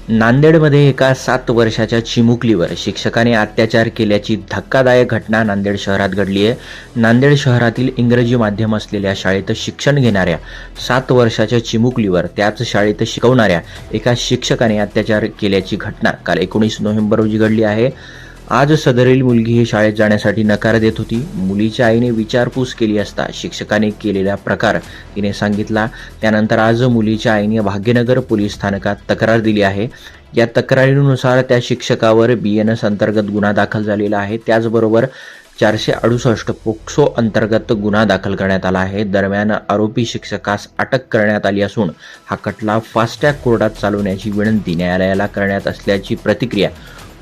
नांदेडमध्ये एका 7 वर्षाच्या चिमुकलीवर शिक्षकाने अत्याचार केल्याची धक्कादायक घटना नांदेड शहरात घडली आहे. नांदेड शहरातील इंग्रजी माध्यम असलेल्या शाळेत शिक्षण घेणाऱ्या 7 वर्षाच्या चिमुकलीवर त्याच शाळेत शिकवणाऱ्या एका शिक्षकाने अत्याचार केल्याची घटना काल 19 नोव्हेंबर रोजी घडली आहे. आज सदरील मुलगी ही शाळेत जाण्यासाठी नकार देत होती. मुलीच्या आईने विचारपूस केली असता शिक्षकाने केलेला प्रकार तिने सांगितला. त्यानंतर आज मुलीच्या आईने भाग्यनगर पोलीस स्थानकात तक्रार दिली आहे. या तक्रारीनुसार त्या शिक्षकावर BNS अंतर्गत गुन्हा दाखल झालेला आहे. त्याचबरोबर 468 पोक्सो अंतर्गत गुन्हा दाखल करण्यात आला आहे. दरम्यान आरोपी शिक्षकास अटक करण्यात आली असून हा खटला फास्ट ट्रॅक कोर्टात चालवण्याची विनंती न्यायालयाला करण्यात असल्याची प्रतिक्रिया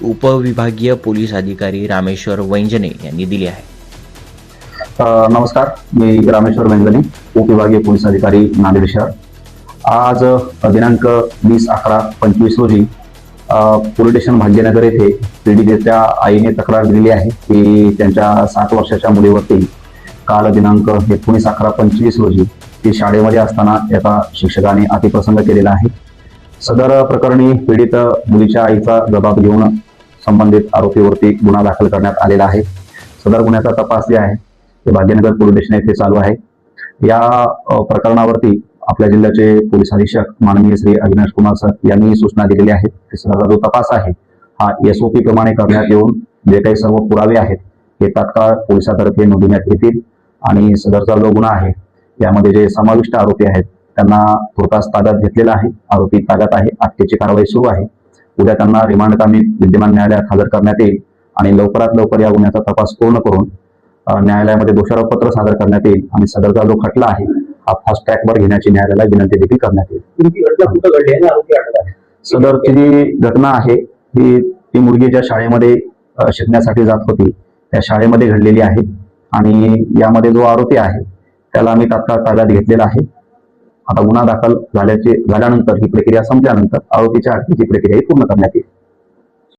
उपविभागीय पोलीस अधिकारी रामेश्वर वैंजने यांनी दिली आहे. नमस्कार, मी रामेश्वर वैंजने, उपविभागीय पोलीस अधिकारी नांदेड शहर. आज दिनांक 20/11/25 रोजी पोलीस स्टेशन भाग्यनगर येथे पीडितेच्या आईने तक्रार दिलेली आहे की त्यांच्या 7 वर्षाच्या मुलीवरती काल दिनांक 19/11/25 रोजी ती शाळेमध्ये असताना एका शिक्षकाने अतिप्रसंग केलेला आहे. सदर प्रकरणी पीडित मुलीच्या आईचा जबाब घेऊन संबंधित आरोपीवरती गुन्हा दाखल करण्यात आलेला आहे. सदर गुन्ह्याचा तपास जे आहे ते भाग्यनगर पोलीस स्टेशन येथे चालू आहे. या प्रकरणावरती आपल्या जिल्ह्याचे पोलीस अधीक्षक माननीय श्री अविनाश कुमार सर यांनी सूचना दिलेल्या आहेत की सदरचा जो तपास आहे हा SOP प्रमाणे करण्यात येऊन जे काही सर्व पुरावे आहेत हे तात्काळ पोलिसातर्फे नोंदवण्यात येतील आणि सदरचा जो गुन्हा आहे यामध्ये जे समाविष्ट आरोपी आहेत त्यांना तुर्तास ताब्यात घेतलेला आहे. आरोपी ताब्यात आहे. अटकेची कारवाई सुरू आहे. उद्या त्यांना रिमांड कामी विद्यमान न्यायालयात हजर करण्यात येईल आणि लवकरात लवकर या गुन्ह्याचा तपास पूर्ण करून न्यायालयामध्ये दोषारोपपत्र सादर करण्यात येईल आणि सदरचा जो खटला आहे हा फास्ट ट्रॅकवर घेण्याची न्यायालयाला विनंती देखील करण्यात येईल. सदरची जी घटना आहे ती मुलगी ज्या शाळेमध्ये शिकण्यासाठी जात होती त्या शाळेमध्ये घडलेली आहे आणि यामध्ये जो आरोपी आहे त्याला आम्ही तात्काळ ताब्यात घेतलेला आहे. आता गुन्हा दाखल झाल्यानंतर ही प्रक्रिया संपल्यानंतर आरोपीच्या अटकेची प्रक्रिया पूर्ण करण्यात येईल.